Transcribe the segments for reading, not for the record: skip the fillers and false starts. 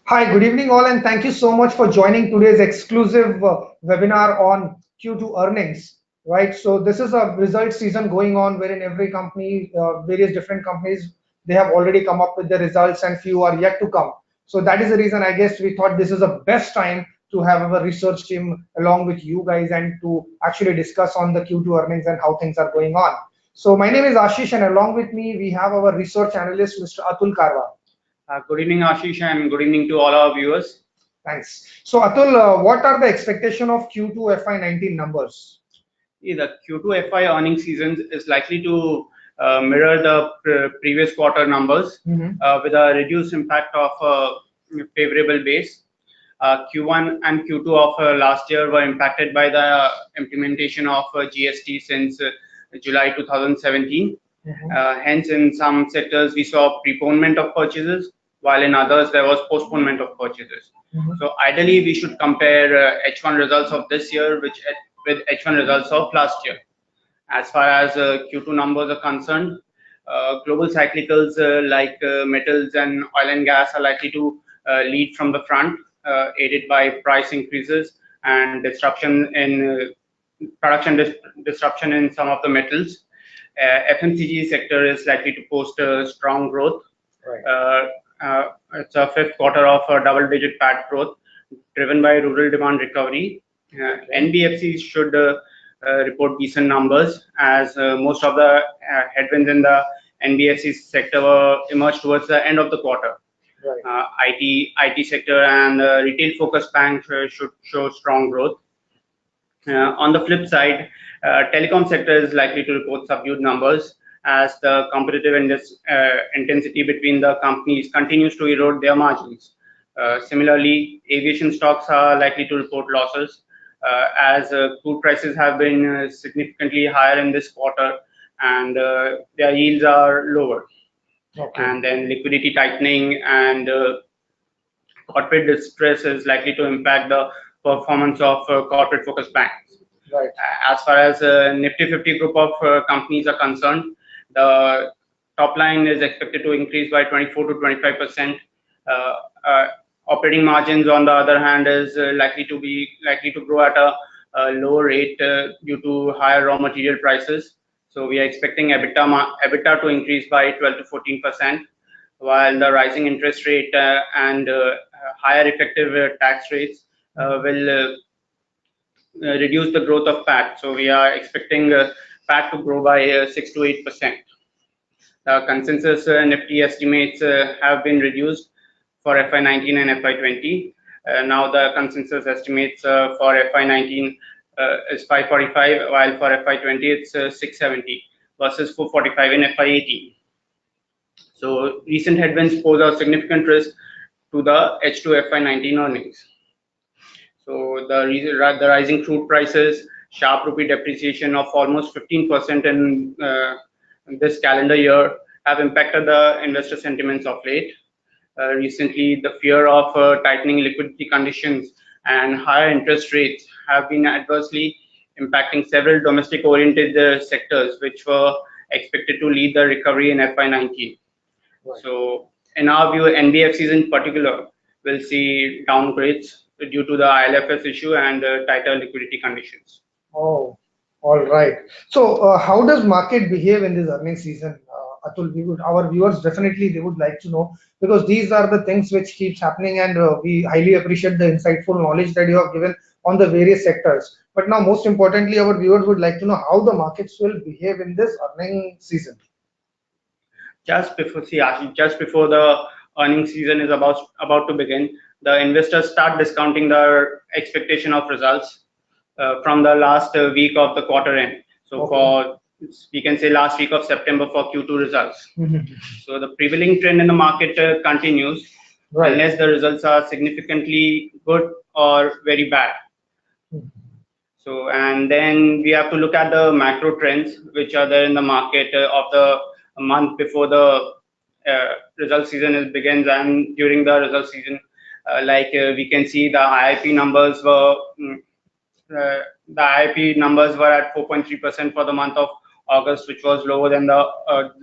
Hi, good evening all, and thank you so much for joining today's exclusive webinar on Q2 earnings. Right, so this is a result season going on wherein every company, various different companies, they have already come up with the results and few are yet to come. So that is the reason I guess we thought this is the best time to have our research team along with you guys and to actually discuss on the Q2 earnings and how things are going on. So my name is Ashish, and along with me we have our research analyst, Mr. Atul Karwa. Good evening, Ashish, and good evening to all our viewers. Thanks. So Atul, what are the expectation of Q2 FY19 numbers? The Q2 FI earnings season is likely to mirror the previous quarter numbers with a reduced impact of favorable base. Q1 and Q2 of last year were impacted by the implementation of GST since July 2017. Hence, in some sectors, we saw preponement of purchases, while in others, there was postponement of purchases. So, ideally, we should compare H1 results of this year with H1 results of last year. As far as Q2 numbers are concerned, global cyclicals like metals and oil and gas are likely to lead from the front, aided by price increases and disruption in disruption in some of the metals. FMCG sector is likely to post strong growth. Right. It's a fifth quarter of double-digit PAT growth, driven by rural demand recovery. NBFCs should report decent numbers, as most of the headwinds in the NBFC sector emerged towards the end of the quarter. Right. IT sector and retail-focused banks should show strong growth. On the flip side, telecom sector is likely to report subdued numbers as the competitive intensity between the companies continues to erode their margins. Similarly, aviation stocks are likely to report losses as crude prices have been significantly higher in this quarter and their yields are lower. Okay. And then liquidity tightening and corporate distress is likely to impact the performance of corporate focused banks. Right. As far as Nifty 50 group of companies are concerned, the top line is expected to increase by 24 to 25%. Operating margins, on the other hand, is likely to grow at a lower rate due to higher raw material prices. So we are expecting EBITDA to increase by 12 to 14%, while the rising interest rate and higher effective tax rates will reduce the growth of PAT. So we are expecting PAT to grow by 6 to 8%. The consensus Nifty estimates have been reduced for FY19 and FY20. Now the consensus estimates for FY19 is 545, while for FY20 it's 670 versus 445 in FY18. So recent headwinds pose a significant risk to the H2 FY19 earnings. So the rising crude prices, sharp rupee depreciation of almost 15% in this calendar year have impacted the investor sentiments of late. Recently, the fear of tightening liquidity conditions and higher interest rates have been adversely impacting several domestic-oriented sectors, which were expected to lead the recovery in FY19. Right. So, in our view, NBFCs in particular will see downgrades due to the ILFS issue and tighter liquidity conditions. Oh, all right. So, how does market behave in this earnings season? Atul, our viewers definitely they would like to know, because these are the things which keeps happening, and we highly appreciate the insightful knowledge that you have given on the various sectors. But now, most importantly, our viewers would like to know how the markets will behave in this earnings season. Just before the earnings season is about to begin, the investors start discounting their expectation of results from the last week of the quarter end. So Okay. we can say last week of September for Q2 results. So the prevailing trend in the market continues Right. unless the results are significantly good or very bad. So, and then we have to look at the macro trends which are there in the market of the month before the result season begins and during the result season. We can see the IIP numbers were at 4.3% for the month of August, which was lower than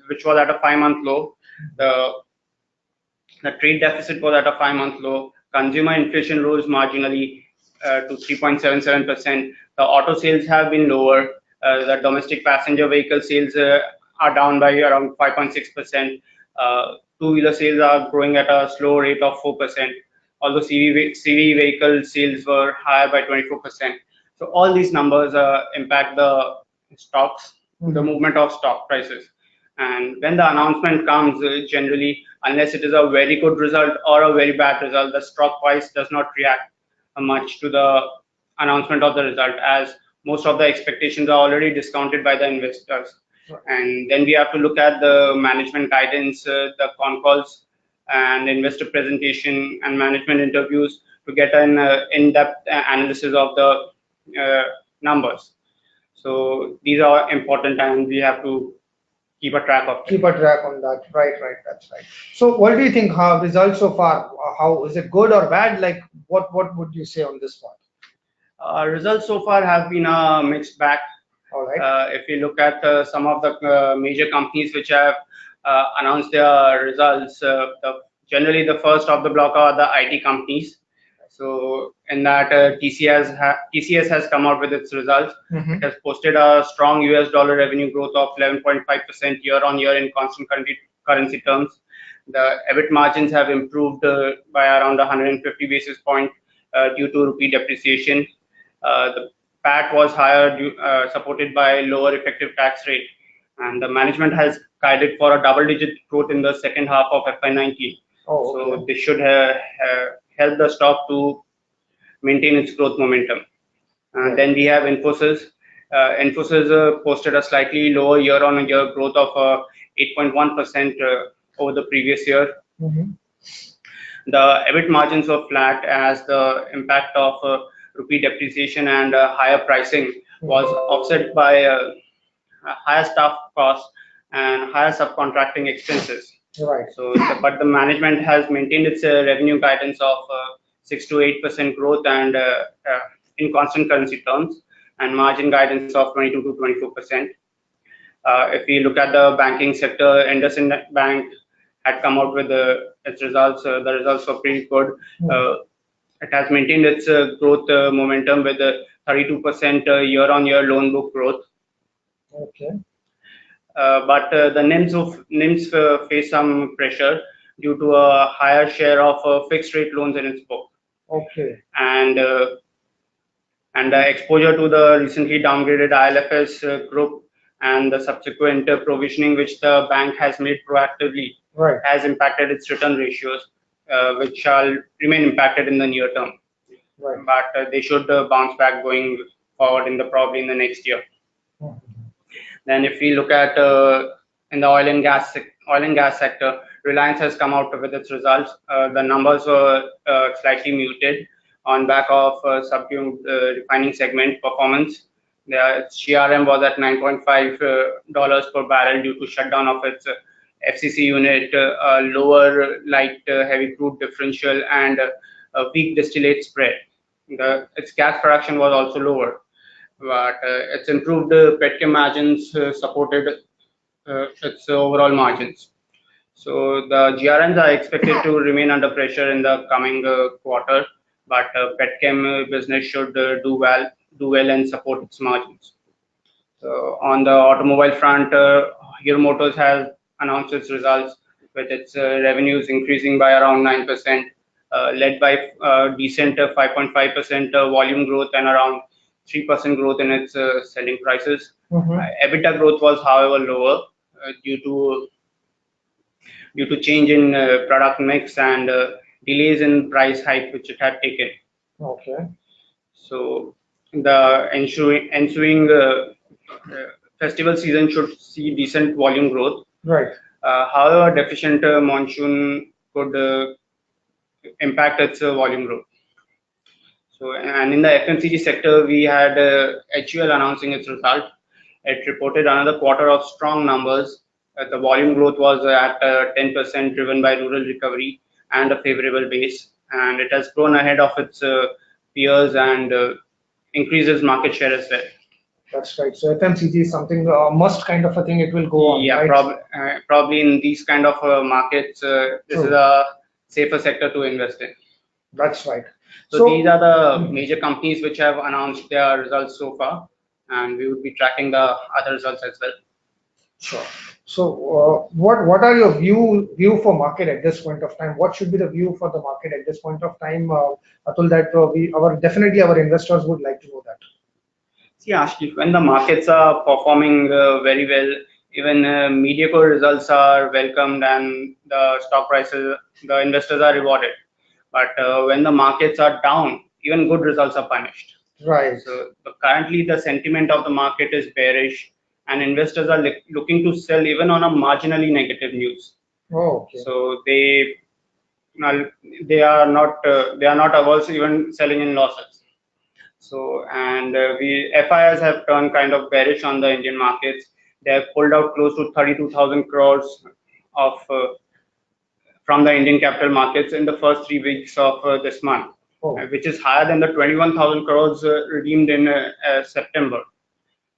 which was at a 5-month low. The The trade deficit was at a 5-month low. Consumer inflation rose marginally to 3.77%. The auto sales have been lower. The domestic passenger vehicle sales are down by around 5.6%. Two-wheeler sales are growing at a slow rate of 4%, although CV vehicle sales were higher by 24%. So all these numbers impact the stocks, the movement of stock prices. And when the announcement comes, generally, unless it is a very good result or a very bad result, the stock price does not react much to the announcement of the result, as most of the expectations are already discounted by the investors. And then we have to look at the management guidance, the con calls, and investor presentation and management interviews to get an in-depth analysis of the numbers. So these are important, and we have to keep a track of it. Keep a track on that. Right, that's right. So what do you think? How results so far? How is it, good or bad? Like what would you say on this one? Results so far have been a mixed bag. All right. If you look at some of the major companies which have announced their results, generally the first of the block are the IT companies. So in that, TCS has come out with its results. It has posted a strong US dollar revenue growth of 11.5% year on year in constant currency terms. The EBIT margins have improved by around 150 basis points due to rupee depreciation. The PAT was higher, supported by lower effective tax rate, and the management has guided for a double-digit growth in the second half of FY19. Oh, okay. So this should help the stock to maintain its growth momentum. And then we have Infosys. Infosys posted a slightly lower year-on-year growth of 8.1% over the previous year. The EBIT margins were flat as the impact of rupee depreciation and higher pricing was offset by higher staff costs and higher subcontracting expenses. Right. So, but the management has maintained its revenue guidance of 6 to 8% growth and in constant currency terms, and margin guidance of 22 to 24%. If we look at the banking sector, IndusInd Bank had come out with its results. The results were pretty good. It has maintained its growth momentum with a 32% year-on-year loan book growth. Okay. But the NIMs face some pressure due to a higher share of fixed rate loans in its book. Okay. And the exposure to the recently downgraded ILFS group and the subsequent provisioning which the bank has made proactively has impacted its return ratios, which shall remain impacted in the near term. But they should bounce back going forward probably in the next year. Then if we look at in the oil and gas sector, Reliance has come out with its results. The numbers were slightly muted on back of subdued refining segment performance. The GRM was at $9.5 per barrel due to shutdown of its FCC unit, lower light heavy crude differential, and a weak distillate spread. Its gas production was also lower, but its improved petchem margins supported its overall margins. So the GRMs are expected to remain under pressure in the coming quarter, but petchem business should do well and support its margins. So on the automobile front, Hero Motors has announced its results with its revenues increasing by around 9%, led by decent 5.5% volume growth and around 3% growth in its selling prices. EBITDA growth was, however, lower due to change in product mix and delays in price hike which it had taken. Okay. So the ensuing festival season should see decent volume growth. Right. However, deficient monsoon could impact its volume growth. So, and in the FMCG sector, we had HUL announcing its result. It reported another quarter of strong numbers. The volume growth was at 10%, driven by rural recovery and a favorable base, and it has grown ahead of its peers and increases market share as well. That's right. So FMCG is something must kind of a thing. It will go on. Yeah, right? probably in these kind of markets, this is a safer sector to invest in. That's right. So these are the major companies which have announced their results so far, and we would be tracking the other results as well. Sure. So, what are your view for market at this point of time? What should be the view for the market at this point of time, Atul? That definitely our investors would like to know that. See, Ashish, when the markets are performing very well, even mediocre results are welcomed and the stock prices, the investors are rewarded. But when the markets are down, even good results are punished. Right. So currently the sentiment of the market is bearish, and investors are looking to sell even on a marginally negative news. Oh, okay. So they are not averse even selling in losses. So and FIs have turned kind of bearish on the Indian markets. They have pulled out close to 32,000 crores of from the Indian capital markets in the first 3 weeks of this month, which is higher than the 21,000 crores redeemed in September.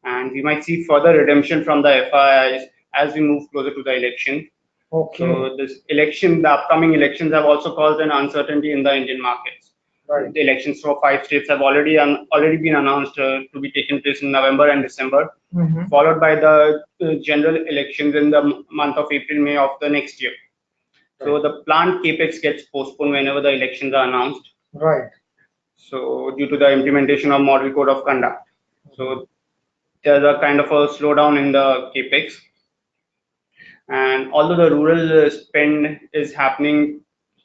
And we might see further redemption from the FIIs as we move closer to the election. Okay. So the upcoming elections have also caused an uncertainty in the Indian markets. Right. The elections for 5 states have already been announced to be taken place in November and December, followed by the general elections in the month of April, May of the next year. So the planned capex gets postponed whenever the elections are announced. Right. So due to the implementation of Model Code of Conduct, so there's a kind of a slowdown in the capex. And although the rural spend is happening,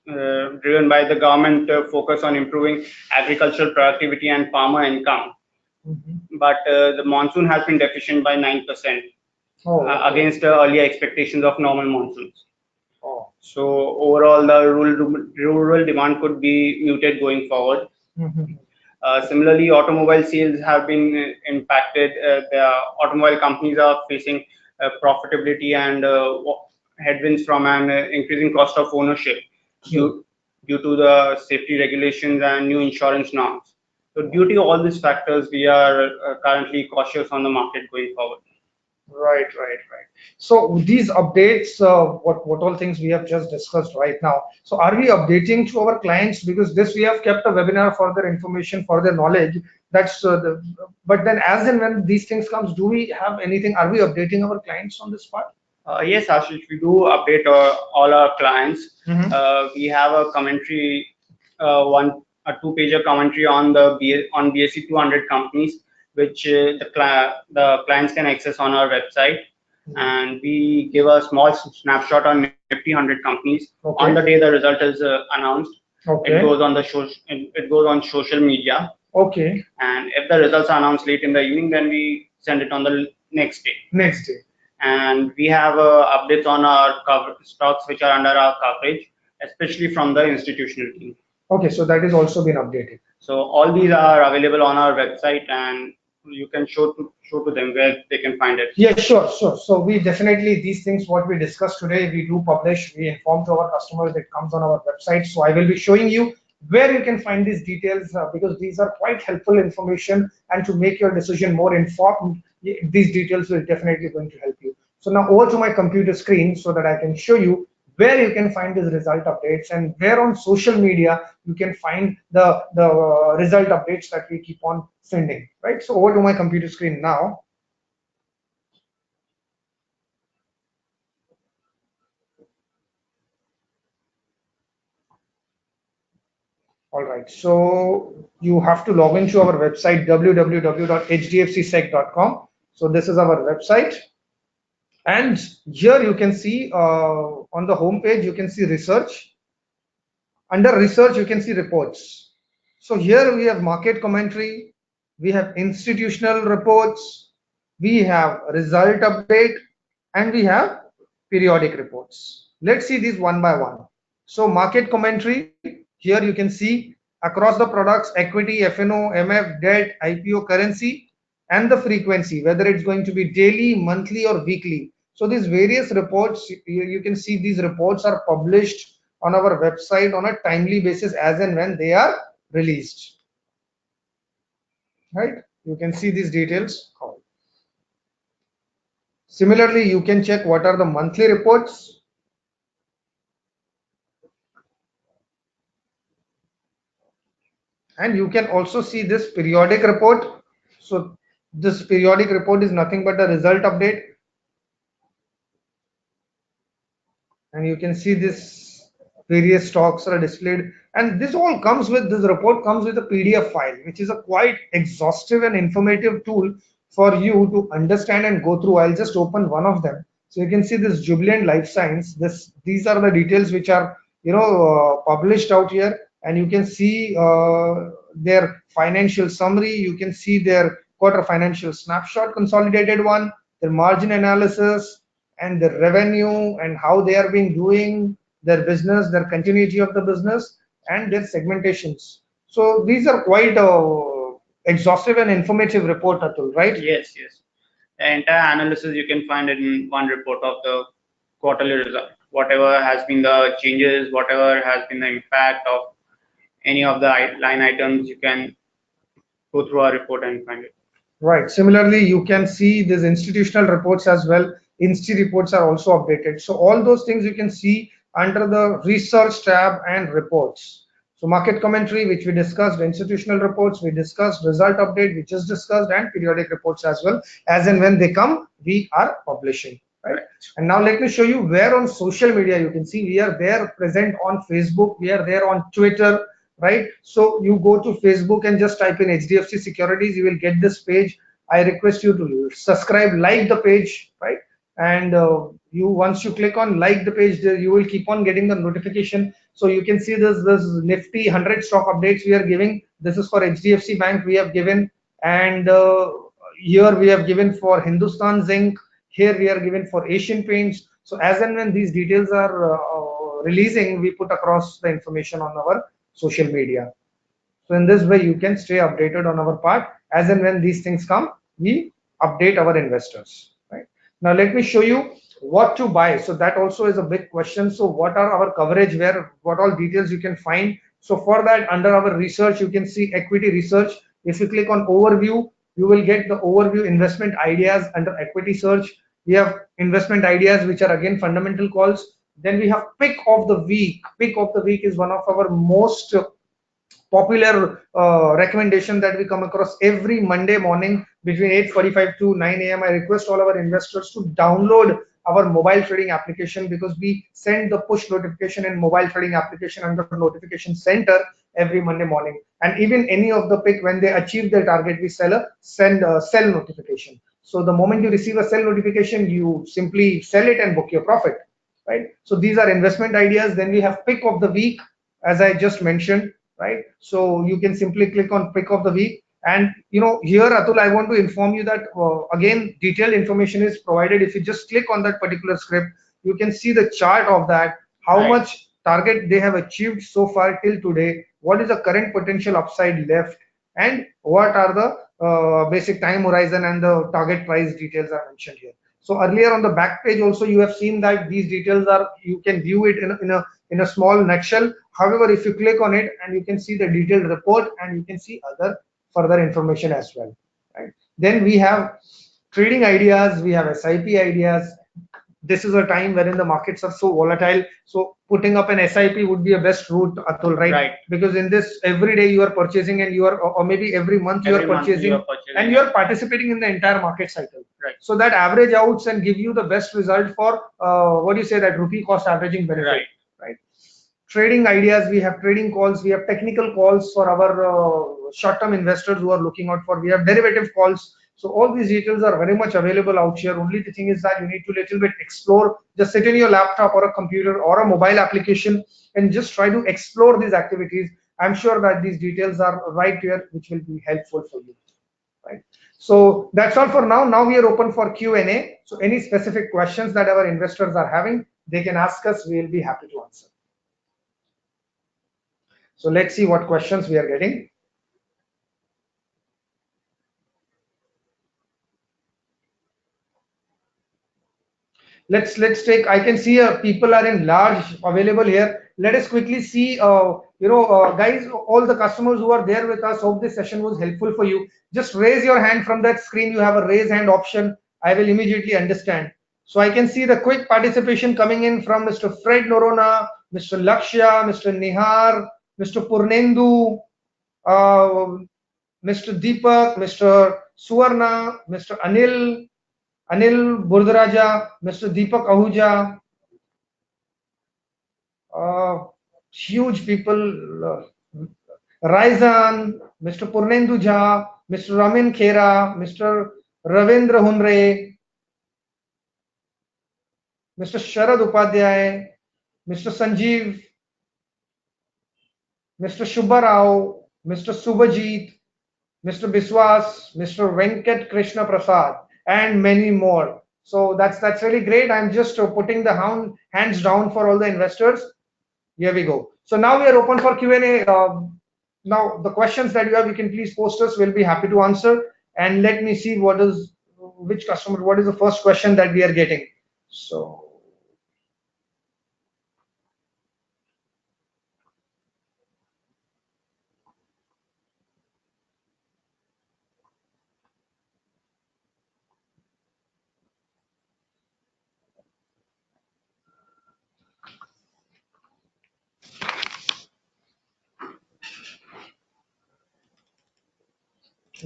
driven by the government focus on improving agricultural productivity and farmer income, but the monsoon has been deficient by 9% against earlier expectations of normal monsoons. So overall, the rural demand could be muted going forward. Similarly, automobile sales have been impacted. The automobile companies are facing profitability and headwinds from an increasing cost of ownership due to the safety regulations and new insurance norms. So due to all these factors, we are currently cautious on the market going forward. Right. So these updates, what all things we have just discussed right now. So are we updating to our clients, because this we have kept a webinar for their information, for their knowledge. That's but then as and when these things comes, do we have anything? Are we updating our clients on this part? Yes, Ashish, we do update all our clients. We have a commentary, a two-pager commentary on on BSE 200 companies, which the clients can access on our website. And we give a small snapshot on Nifty 100 companies on the day the result is announced. It goes on social media. Okay. And if the results are announced late in the evening, then we send it on the next day. And we have updates on our stocks which are under our coverage, especially from the institutional team. Okay, so that is also been updated. So all these are available on our website, and you can show to them where they can find it. Yeah, sure. So we definitely, these things what we discussed today, we do publish, we inform to our customers, it comes on our website. So I will be showing you where you can find these details, because these are quite helpful information, and to make your decision more informed, these details will definitely going to help you. So now over to my computer screen so that I can show you where you can find these result updates, and where on social media you can find the result updates that we keep on sending, right? So over to my computer screen now. All right, so you have to log into our website www.hdfcsec.com. So this is our website, and here you can see on the home page you can see research. Under research you can see reports. So here we have market commentary, we have institutional reports, we have result update, and we have periodic reports. Let's see these one by one. So market commentary, here you can see across the products, equity, FNO, MF, debt, IPO, currency, and the frequency, whether it's going to be daily, monthly, or weekly. So these various reports, you can see these reports are published on our website on a timely basis as and when they are released. Right? You can see these details. Similarly, you can check what are the monthly reports. And you can also see this periodic report. So this periodic report is nothing but the result update, and you can see this various stocks are displayed, and this all comes with this report comes with a PDF file, which is a quite exhaustive and informative tool for you to understand and go through. I'll just open one of them. So you can see this Jubilant Life Science. These are the details which are published out here, and you can see their financial summary. You can see their quarter financial snapshot, consolidated one, their margin analysis, and the revenue and how they are being doing their business, their continuity of the business, and their segmentations. So these are quite exhaustive and informative report, Atul, right? Yes, yes. The entire analysis you can find in one report of the quarterly result. Whatever has been the changes, whatever has been the impact of any of the line items, you can go through our report and find it. Right. Similarly, you can see these institutional reports as well. Insti reports are also updated. So all those things you can see under the research tab and reports. So market commentary, which we discussed, institutional reports, we discussed, result update, we just discussed, and periodic reports as well. As and when they come, we are publishing. Right. And now let me show you where on social media you can see we are there present on Facebook, we are there on Twitter, right? So you go to Facebook and just type in HDFC Securities, you will get this page. I request you to subscribe, like the page, right? And you once you click on like the page, you will keep on getting the notification. So you can see this nifty 100 stock updates we are giving. This is for HDFC Bank we have given, and here we have given for Hindustan Zinc. Here we are given for Asian Paints. So as and when these details are releasing, we put across the information on our social media. So in this way, you can stay updated on our part. As and when these things come, we update our investors. Right. Now let me show you what to buy. So that also is a big question. So what are our coverage, where what all details you can find. So for that, under our research, you can see equity research. If you click on overview, you will get the overview investment ideas under equity search. We have investment ideas, which are again fundamental calls. Then we have pick of the week. Pick of the week is one of our most popular recommendation that we come across every Monday morning between 8:45 to 9 a.m. I request all our investors to download our mobile trading application, because we send the push notification and mobile trading application under notification center every Monday morning. And even any of the pick, when they achieve their target, we send a sell notification. So the moment you receive a sell notification, you simply sell it and book your profit, right? So these are investment ideas. Then we have pick of the week, as I just mentioned, right? So you can simply click on pick of the week. And here, Atul, I want to inform you that again, detailed information is provided. If you just click on that particular script, you can see the chart of that, how Right. much target they have achieved so far till today, what is the current potential upside left, and what are the basic time horizon and the target price details are mentioned here. So earlier on the back page also, you have seen that these details are, you can view it in a small nutshell. However, if you click on it, and you can see the detailed report, and you can see other further information as well, right? Then we have trading ideas, we have SIP ideas. This is a time wherein the markets are so volatile, so putting up an SIP would be a best route, Atul, right? Right. Because in this, every day you are purchasing, and you are, or maybe every month you are Every month purchasing, you are purchasing, and you are participating in the entire market cycle. Right. So that average outs and give you the best result for what do you say, that rupee cost averaging benefit. Right. Trading ideas, we have trading calls, we have technical calls for our short-term investors who are looking out for, we have derivative calls. So all these details are very much available out here. Only the thing is that you need to little bit explore. Just sit in your laptop or a computer or a mobile application and just try to explore these activities. I'm sure that these details are right here, which will be helpful for you. Right. So that's all for now. Now we are open for Q&A. So any specific questions that our investors are having, they can ask us. We will be happy to answer. So let's see what questions we are getting. Let's take, I can see people are in large available here. Let us quickly see, guys, all the customers who are there with us, hope this session was helpful for you. Just raise your hand from that screen. You have a raise hand option. I will immediately understand. So I can see the quick participation coming in from Mr. Fred Norona, Mr. Lakshya, Mr. Nihar, Mr. Purnendu, Mr. Deepak, Mr. Suvarna, Mr. Anil Burdaraja, Mr. Deepak Ahuja, uh, huge people, Raizan, Mr. Purnendu Jha, Mr. Ramin Khera, Mr. Ravindra Hunre, Mr. Sharad Upadhyay, Mr. Sanjeev, Mr. Shubha Rao, Mr. Subhajit, Mr. Biswas, Mr. Venkat Krishna Prasad, and many more. So that's really great. I'm just putting the hands down for all the investors. Here we go. So now we are open for Q&A. Now the questions that you have, you can please post us. We'll be happy to answer. And let me see what is the first question that we are getting. So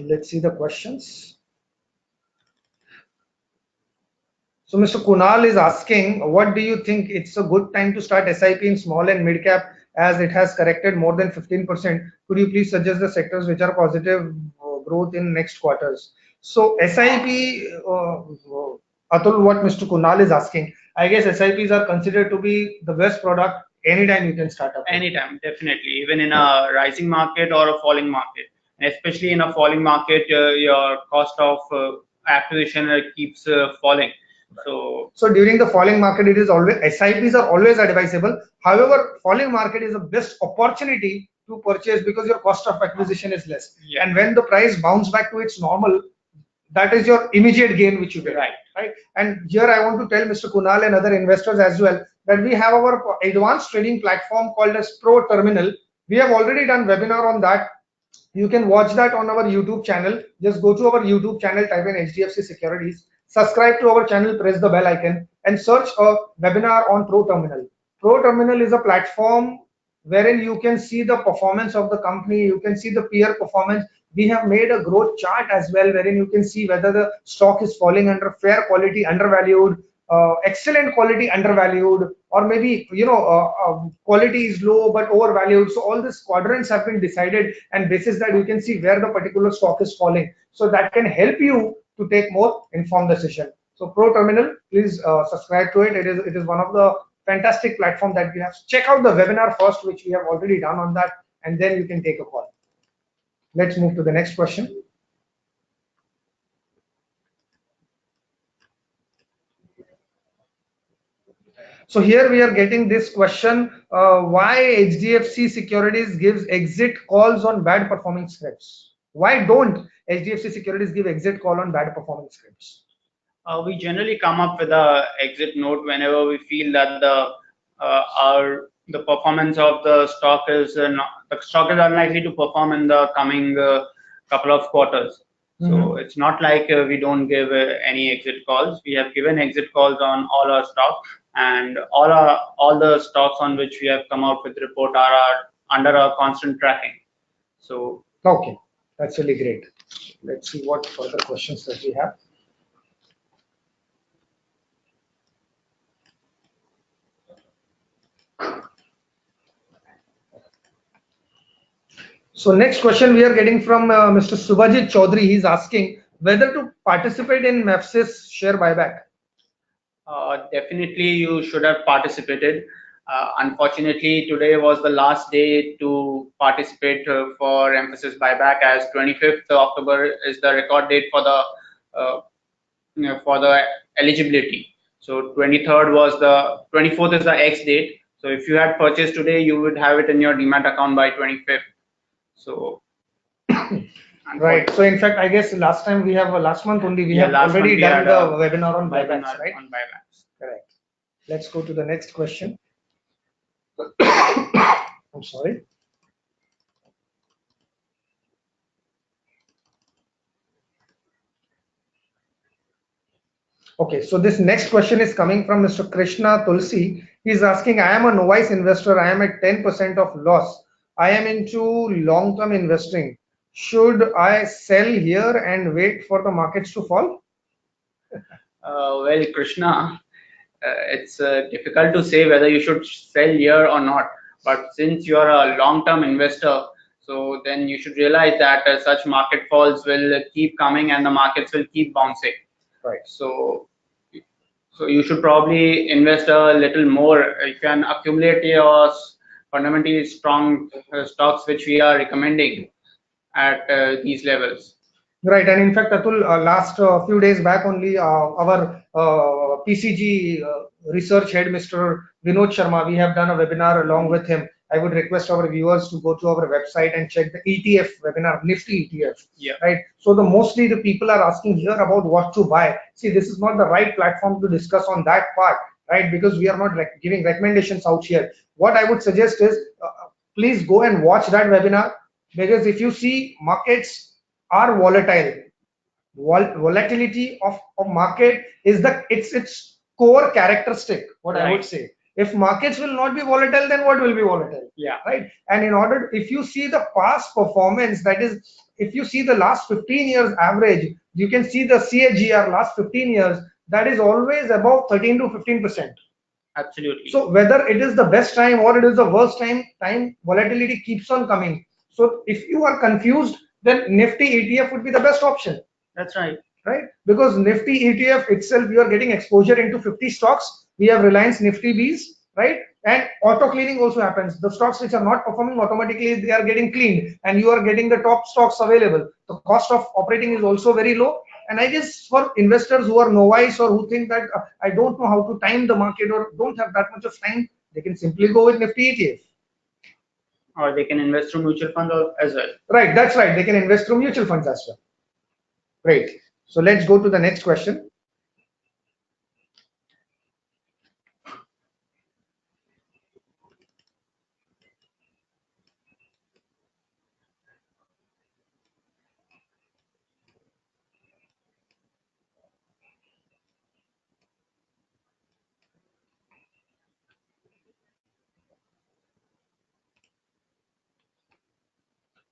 let's see the questions. So Mr. Kunal is asking, what do you think it's a good time to start SIP in small and mid cap as it has corrected more than 15%? Could you please suggest the sectors which are positive growth in next quarters? So SIP, Atul, what Mr. Kunal is asking, I guess SIPs are considered to be the best product anytime you can start up. Anytime, definitely, even in a rising market or a falling market, and especially in a falling market, your cost of acquisition keeps falling. So during the falling market, it is always SIPs are always advisable. However, falling market is the best opportunity to purchase because your cost of acquisition is less. Yeah. And when the price bounce back to its normal, that is your immediate gain which you get. Right. And here I want to tell Mr. Kunal and other investors as well that we have our advanced trading platform called as Pro Terminal. We have already done webinar on that. You can watch that on our YouTube channel. Just go to our YouTube channel, type in HDFC Securities, subscribe to our channel, press the bell icon, and search a webinar on Pro Terminal. Pro Terminal is a platform wherein you can see the performance of the company, you can see the peer performance. We have made a growth chart as well, wherein you can see whether the stock is falling under fair quality, undervalued, excellent quality, undervalued, or maybe quality is low but overvalued. So all these quadrants have been decided, and basis that you can see where the particular stock is falling. So that can help you to take more informed decision. So Pro Terminal, please subscribe to it. It is one of the fantastic platform that we have. Check out the webinar first, which we have already done on that, and then you can take a call. Let's move to the next question. So here we are getting this question, why HDFC Securities gives exit calls on bad performing scripts? Why don't HDFC Securities give exit call on bad performing scripts? We generally come up with a exit note whenever we feel that the performance of the stock is unlikely to perform in the coming couple of quarters. So it's not like we don't give any exit calls. We have given exit calls on all our stocks, and all the stocks on which we have come out with report are under a constant tracking. So okay, that's really great. Let's see what further questions that we have. So next question we are getting from Mr. Subhajit Chaudhary. He's asking whether to participate in MEFSIS share buyback. Definitely, you should have participated. Unfortunately, today was the last day to participate for Mphasis buyback, as 25th October is the record date for the eligibility. So 24th is the X date. So if you had purchased today, you would have it in your demat account by 25th. So right. So in fact, I guess last month only we have already done the webinar on buybacks, right? On buybacks. Correct. Let's go to the next question. I'm sorry. Okay, so this next question is coming from Mr. Krishna Tulsi. He's asking, I am a novice investor. I am at 10% of loss. I am into long-term investing. Should I sell here and wait for the markets to fall? Well, Krishna, it's difficult to say whether you should sell here or not. But since you are a long-term investor, so then you should realize that such market falls will keep coming and the markets will keep bouncing. Right. So you should probably invest a little more. You can accumulate your fundamentally strong stocks, which we are recommending at these levels. Right, and in fact, Atul, last few days back only, our PCG research head, Mr. Vinod Sharma, we have done a webinar along with him. I would request our viewers to go to our website and check the ETF webinar, Nifty ETF. Yeah. Right. So mostly the people are asking here about what to buy. See, this is not the right platform to discuss on that part, right? Because we are not giving recommendations out here. What I would suggest is, please go and watch that webinar, because if you see markets are volatile. Volatility of market is its core characteristic, what I would Right. say. If markets will not be volatile, then what will be volatile? Yeah. Right. And if you see the past performance, that is, if you see the last 15 years average, you can see the CAGR last 15 years, that is always above 13 to 15%. Absolutely. So whether it is the best time or it is the worst time volatility keeps on coming. So if you are confused, then Nifty ETF would be the best option. That's right. Right? Because Nifty ETF itself, you are getting exposure into 50 stocks. We have Reliance Nifty Bs, right? And auto cleaning also happens. The stocks which are not performing, automatically they are getting cleaned, and you are getting the top stocks available. The cost of operating is also very low. And I guess for investors who are novice or who think that I don't know how to time the market or don't have that much of time, they can simply go with Nifty ETF. Or they can invest through mutual funds as well. Right, that's right. They can invest through mutual funds as well. Great. So let's go to the next question.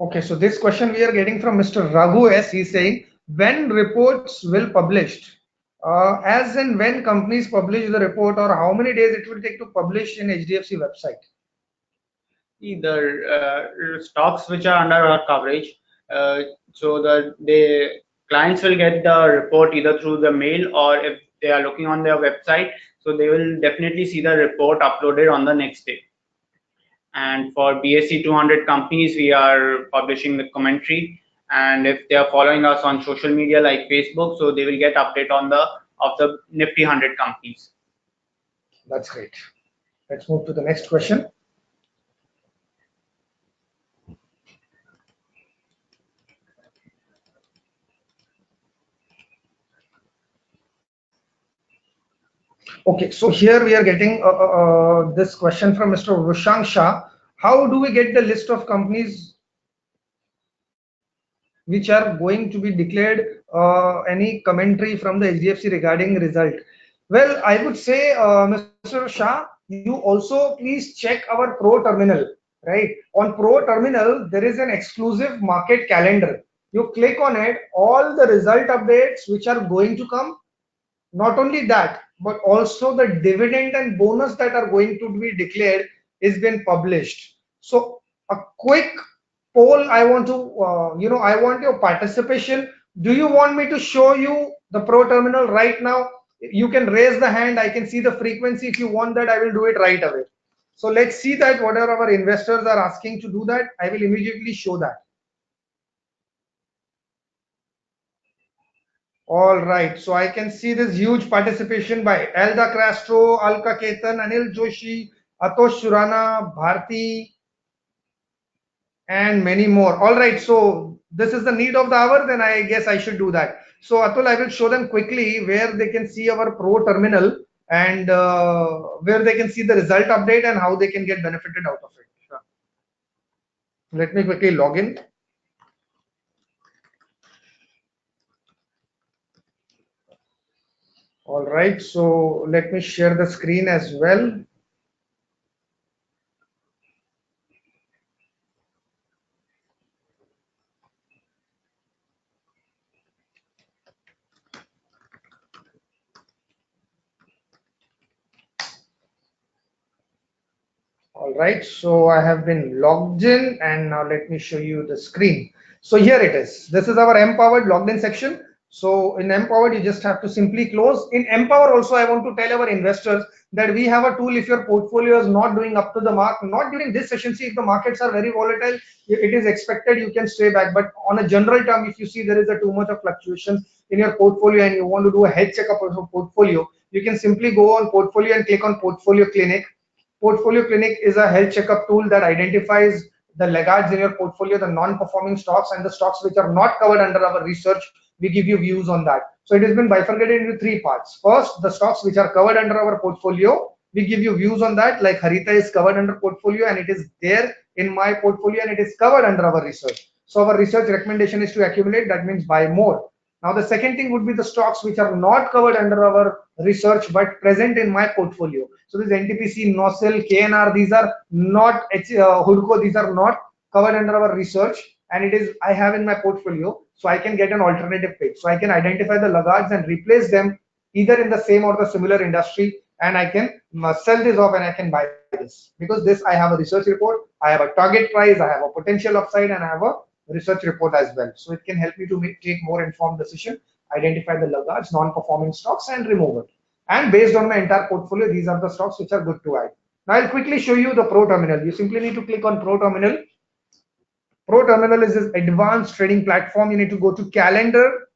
Okay, so this question we are getting from Mr. Raghu S. He's saying, when reports will published? As and when companies publish the report, or how many days it will take to publish in HDFC website? The stocks which are under our coverage, so the clients will get the report either through the mail, or if they are looking on their website, so they will definitely see the report uploaded on the next day. And for BSE 200 companies, we are publishing the commentary, and if they are following us on social media like Facebook, so they will get update on the Nifty 100 companies. That's great. Let's move to the next question. Okay, so here we are getting this question from Mr. Rushang Shah. How do we get the list of companies which are going to be declared, any commentary from the HDFC regarding result? Well, I would say, Mr. Shah, you also please check our Pro Terminal, right? On Pro Terminal, there is an exclusive market calendar. You click on it, all the result updates which are going to come, not only that, but also the dividend and bonus that are going to be declared is been published. So a quick poll, I want to, I want your participation. Do you want me to show you the Pro Terminal right now? You can raise the hand. I can see the frequency. If you want that, I will do it right away. So let's see that whatever our investors are asking to do that, I will immediately show that. All right, so I can see this huge participation by Elda Castro, Alka Ketan, Anil Joshi, Atosh Surana, Bharti, and many more. All right, so this is the need of the hour, then I guess I should do that. So Atul, I will show them quickly where they can see our Pro Terminal, and where they can see the result update and how they can get benefited out of it. Sure. Let me quickly log in. All right, so let me share the screen as well. All right, so I have been logged in and now let me show you the screen. So here it is. This is our Empowered logged in section. So in Empowered, you just have to simply close. In Empower also, I want to tell our investors that we have a tool if your portfolio is not doing up to the mark, not during this session. See, if the markets are very volatile, it is expected you can stay back. But on a general term, if you see there is a too much of fluctuation in your portfolio and you want to do a head checkup of your portfolio, you can simply go on portfolio and click on Portfolio Clinic. Portfolio Clinic is a health checkup tool that identifies the laggards in your portfolio, the non-performing stocks, and the stocks which are not covered under our research. We give you views on that. So it has been bifurcated into three parts. First, the stocks which are covered under our portfolio. We give you views on that, like Harita is covered under portfolio and it is there in my portfolio and it is covered under our research. So our research recommendation is to accumulate, that means buy more. Now the second thing would be the stocks which are not covered under our research but present in my portfolio. So this NTPC, NOSL, KNR, these are not HUDCO, these are not covered under our research, and it is I have in my portfolio, so I can get an alternative pick. So I can identify the laggards and replace them either in the same or the similar industry, and I can sell this off and I can buy this because this I have a research report, I have a target price, I have a potential upside, and I have a research report as well. So it can help me to take more informed decision, identify the laggards, non-performing stocks, and remove it. And based on my entire portfolio, these are the stocks which are good to add. Now I'll quickly show you the Pro Terminal. You simply need to click on Pro Terminal. Pro Terminal is this advanced trading platform. You need to go to calendar,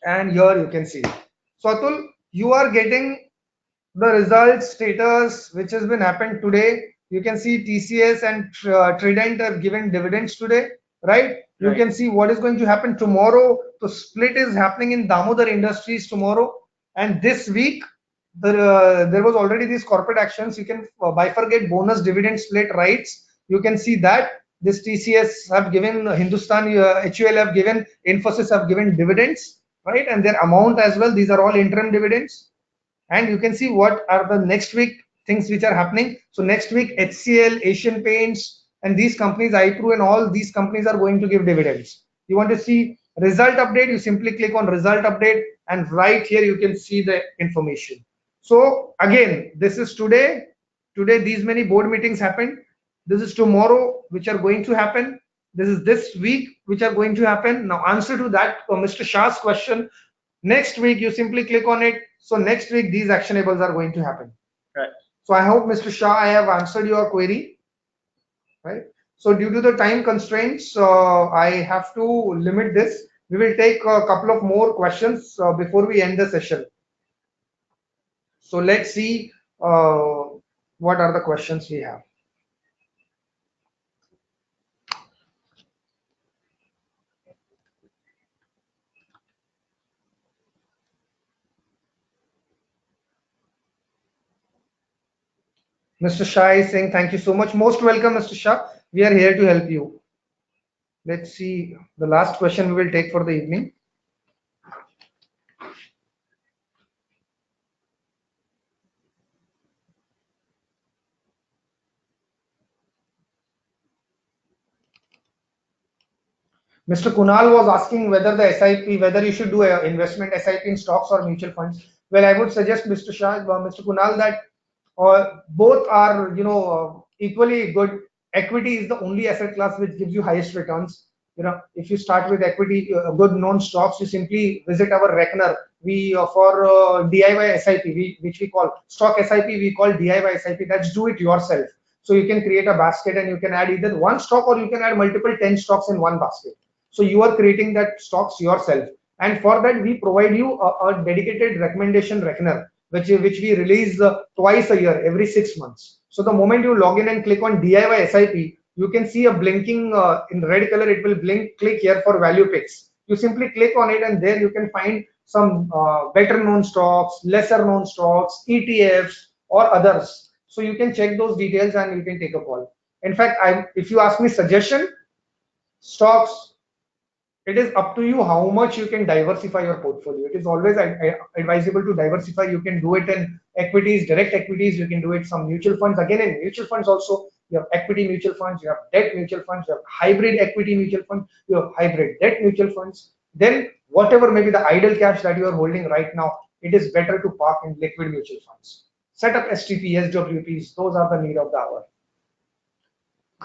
and here you can see. So Atul, you are getting the results status which has been happened today. You can see TCS and Trident have given dividends today, right? You Right. can see what is going to happen tomorrow. The split is happening in Damodar Industries tomorrow, and this week there was already these corporate actions. You can bifurcate bonus dividend split rights. You can see that this TCS have given, Hindustan HUL have given, Infosys have given dividends, right? And their amount as well. These are all interim dividends. And you can see what are the next week things which are happening. So next week HCL, Asian Paints, and these companies, iPro and all these companies are going to give dividends. You want to see result update, you simply click on result update, and right here you can see the information. So again, this is today these many board meetings happened. This is tomorrow which are going to happen. This is this week which are going to happen. Now answer to that Mr. Shah's question, next week you simply click on it. So next week these actionables are going to happen. Right. So I hope Mr. Shah I have answered your query, right? So due to the time constraints, I have to limit this. We will take a couple of more questions before we end the session. So let's see what are the questions we have. Mr. Shah is saying thank you so much. Most welcome, Mr. Shah. We are here to help you. Let's see the last question we will take for the evening. Mr. Kunal was asking whether the SIP, whether you should do an investment SIP in stocks or mutual funds. Well, I would suggest Mr. Shah, Mr. Kunal, that both are, equally good. Equity is the only asset class which gives you highest returns. If you start with equity, good known stocks, you simply visit our Reckoner. We for DIY SIP, which we call stock SIP, we call DIY SIP. That's do it yourself. So you can create a basket and you can add either one stock or you can add multiple 10 stocks in one basket. So you are creating that stocks yourself. And for that, we provide you a dedicated recommendation reckoner, which we release twice a year, every 6 months. So the moment you log in and click on DIY SIP, you can see a blinking in red color. It will blink. Click here for value picks. You simply click on it, and there you can find some better known stocks, lesser known stocks, ETFs, or others. So you can check those details and you can take a call. In fact, if you ask me suggestion, stocks, it is up to you how much you can diversify your portfolio. It is always advisable to diversify. You can do it in equities, direct equities. You can do it some mutual funds. Again, in mutual funds also, you have equity mutual funds, you have debt mutual funds, you have hybrid equity mutual funds, you have hybrid debt mutual funds. Then whatever may be the idle cash that you are holding right now, it is better to park in liquid mutual funds. Set up STP, SWPs. Those are the need of the hour.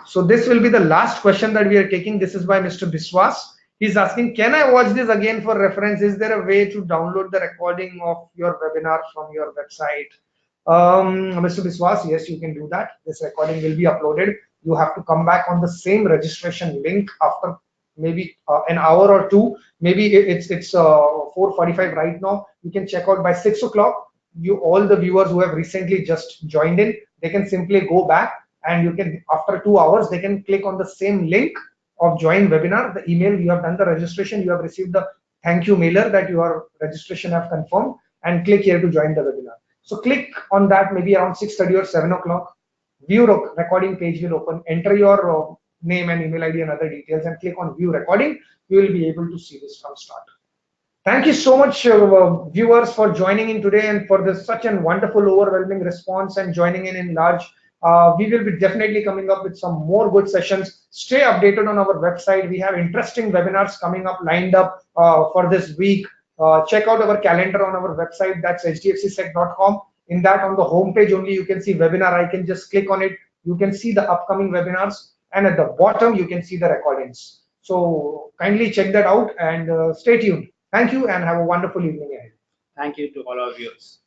So this will be the last question that we are taking. This is by Mr. Biswas. He's asking, can I watch this again for reference? Is there a way to download the recording of your webinar from your website? Mr. Biswas, yes, you can do that. This recording will be uploaded. You have to come back on the same registration link after maybe an hour or two. Maybe it's 4:45 right now. You can check out by 6 o'clock. You, all the viewers who have recently just joined in, they can simply go back, and you can, after 2 hours, they can click on the same link of join webinar, the email. You have done the registration, you have received the thank you mailer that your registration have confirmed, and click here to join the webinar. So click on that maybe around 6:30 or 7 o'clock. View recording page will open. Enter your name and email ID and other details, and click on view recording. You will be able to see this from start. Thank you so much, viewers, for joining in today and for this such a wonderful, overwhelming response and joining in large. We will be definitely coming up with some more good sessions. Stay updated on our website. We have interesting webinars coming up, lined up for this week. Check out our calendar on our website. That's hdfcsec.com. In that, on the home page only, you can see webinar icon. Just click on it. You can see the upcoming webinars, and at the bottom, you can see the recordings. So kindly check that out and stay tuned. Thank you and have a wonderful evening ahead. Thank you to all our viewers.